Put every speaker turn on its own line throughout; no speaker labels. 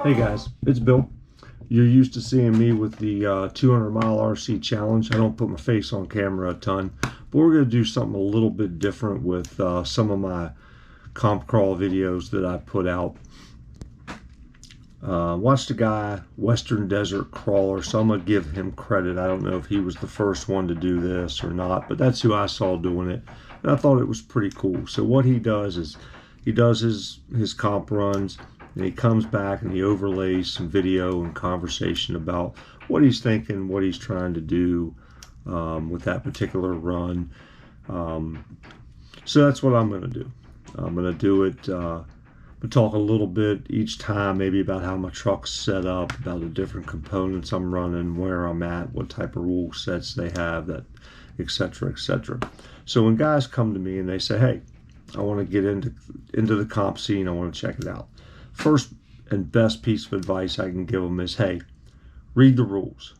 Hey guys, it's Bill. You're used to seeing me with the 200 mile RC challenge. I don't put my face on camera a ton, but we're going to do something a little bit different with some of my comp crawl videos that I put out. Watched a guy, Western Desert Crawler, so I'm going to give him credit. I don't know if he was the first one to do this or not, but that's who I saw doing it, and I thought it was pretty cool. So what he does is he does his comp runs, and he comes back and he overlays some video and conversation about what he's thinking, what he's trying to do with that particular run. So that's what I'm going to do. I'm going to do it. We'll talk a little bit each time, maybe about how my truck's set up, about the different components I'm running, where I'm at, what type of rule sets they have, that, etc., etc. So when guys come to me and they say, "Hey, I want to get into the comp scene, I want to check it out," first and best piece of advice I can give them is, hey, read the rules.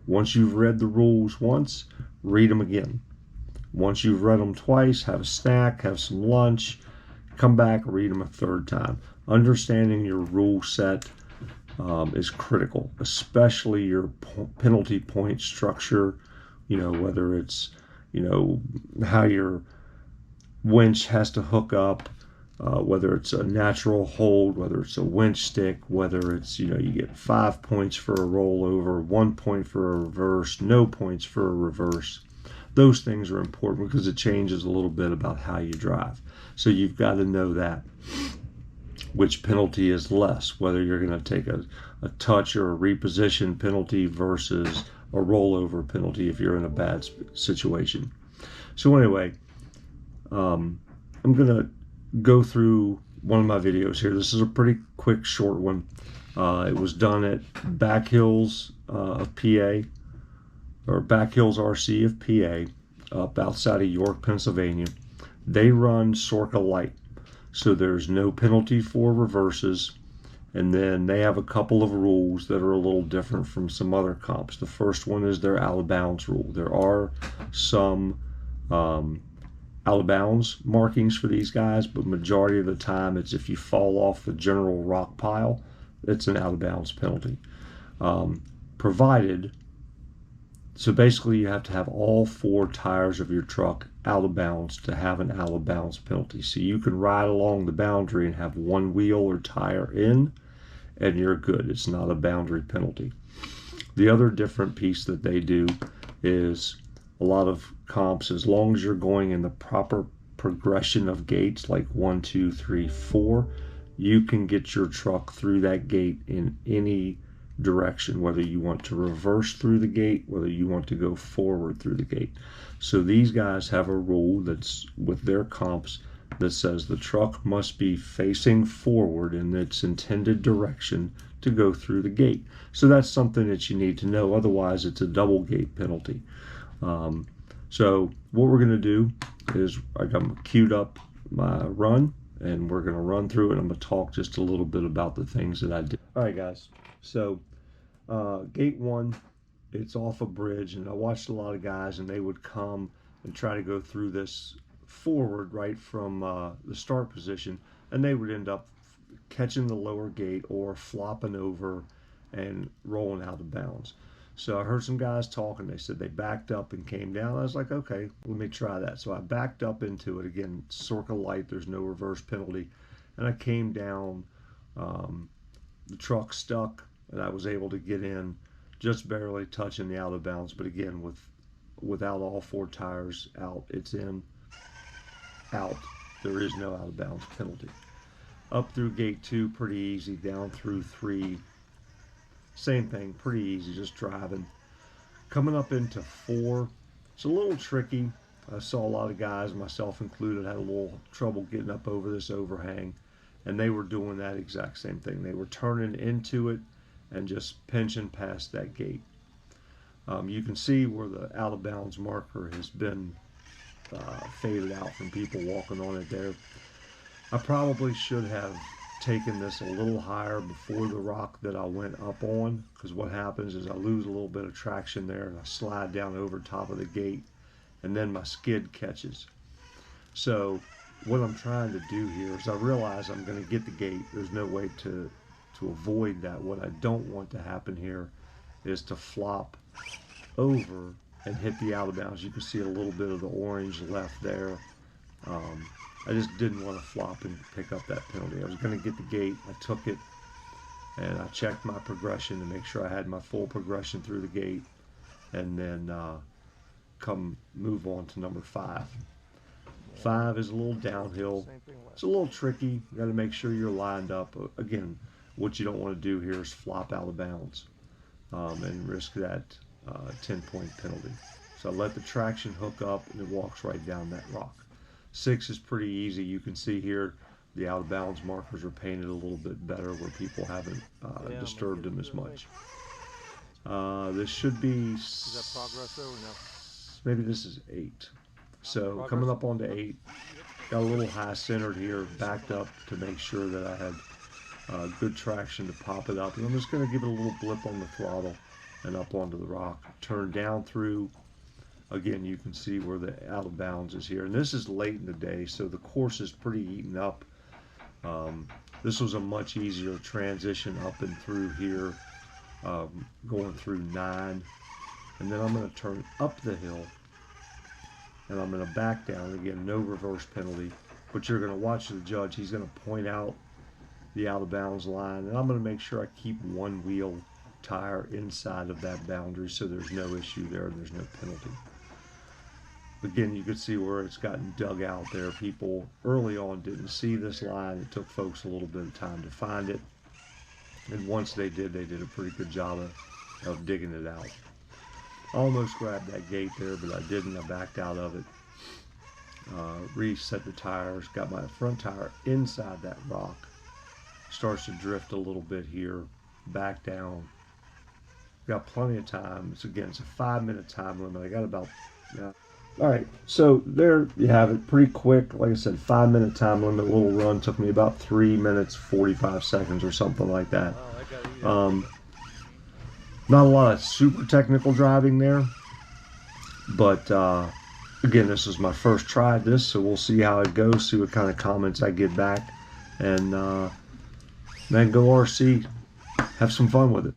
Once you've read the rules once, read them again. Once you've read them twice, have a snack, have some lunch, come back, read them a third time. Understanding your rule set is critical, especially your penalty point structure, whether it's, how your winch has to hook up, whether it's a natural hold, whether it's a winch stick, whether it's, you get 5 points for a rollover, 1 point for a reverse, no points for a reverse. Those things are important because it changes a little bit about how you drive. So you've got to know that. Which penalty is less, whether you're going to take a touch or a reposition penalty versus a rollover penalty if you're in a bad situation. So anyway, I'm going to go through one of my videos here. This is a pretty quick, short one. It was done at Backhill's of PA, or Backhill's RC of PA, up outside of York, Pennsylvania. They run SORRCA Lite, so there's no penalty for reverses, and then they have a couple of rules that are a little different from some other comps. The first one is their out of bounds rule. There are some out of bounds markings for these guys, but majority of the time it's if you fall off the general rock pile, it's an out of bounds penalty. So basically you have to have all 4 tires of your truck out of bounds to have an out of bounds penalty. So you can ride along the boundary and have 1 wheel or tire in, and you're good. It's not a boundary penalty. The other different piece that they do is a lot of comps, as long as you're going in the proper progression of gates, like 1, 2, 3, 4, you can get your truck through that gate in any direction, whether you want to reverse through the gate, whether you want to go forward through the gate. So these guys have a rule that's with their comps that says the truck must be facing forward in its intended direction to go through the gate. So that's something that you need to know, otherwise it's a double gate penalty. So what we're going to do is I'm queued up my run, and we're going to run through it. I'm going to talk just a little bit about the things that I did. All right, guys. So gate 1, it's off a bridge, and I watched a lot of guys, and they would come and try to go through this forward right from the start position, and they would end up catching the lower gate or flopping over and rolling out of bounds. So I heard some guys talking. They said they backed up and came down. I was like, okay, let me try that. So I backed up into it. Again, SORRCA Lite, there's no reverse penalty. And I came down, the truck stuck, and I was able to get in, just barely touching the out of bounds. But again, without all 4 tires out, it's in, out. There is no out of bounds penalty. Up through gate 2, pretty easy. Down through 3, same thing, pretty easy, just driving. Coming up into 4, it's a little tricky. I saw a lot of guys, myself included, had a little trouble getting up over this overhang, and they were doing that exact same thing. They were turning into it and just pinching past that gate. You can see where the out of bounds marker has been faded out from people walking on it there. I probably should have taken this a little higher before the rock that I went up on, because what happens is I lose a little bit of traction there and I slide down over top of the gate, and then my skid catches. So what I'm trying to do here is I realize I'm going to get the gate. There's no way to to avoid that. What I don't want to happen here is to flop over and hit the out of bounds. You can see a little bit of the orange left there. I just didn't want to flop and pick up that penalty. I was going to get the gate. I took it, and I checked my progression to make sure I had my full progression through the gate, and then move on to number 5. 5 is a little downhill. It's a little tricky. You got to make sure you're lined up. Again, what you don't want to do here is flop out of bounds and risk that 10-point penalty. So I let the traction hook up, and it walks right down that rock. 6 is pretty easy. You can see here the out of bounds markers are painted a little bit better where people haven't disturbed them as much. This should be,
Is that progress though, or no?
maybe this is 8. So coming up onto 8, got a little high centered here, backed up to make sure that I had good traction to pop it up. And I'm just going to give it a little blip on the throttle and up onto the rock. Turn down through. Again, you can see where the out of bounds is here. And this is late in the day, so the course is pretty eaten up. This was a much easier transition up and through here, going through 9. And then I'm going to turn up the hill, and I'm going to back down. Again, no reverse penalty, but you're going to watch the judge. He's going to point out the out of bounds line, and I'm going to make sure I keep one wheel tire inside of that boundary so there's no issue there and there's no penalty. Again, you can see where it's gotten dug out there. People early on didn't see this line. It took folks a little bit of time to find it, and once they did a pretty good job of digging it out. I almost grabbed that gate there, but I didn't. I backed out of it. Reset the tires. Got my front tire inside that rock. Starts to drift a little bit here. Back down. Got plenty of time. It's a 5-minute time limit. I got about, all right, so there you have it. Pretty quick. Like I said, 5-minute time limit. Little run. Took me about 3 minutes, 45 seconds or something like that. Not a lot of super technical driving there, but again, this is my first try at this, so we'll see how it goes, see what kind of comments I get back, and then go RC, have some fun with it.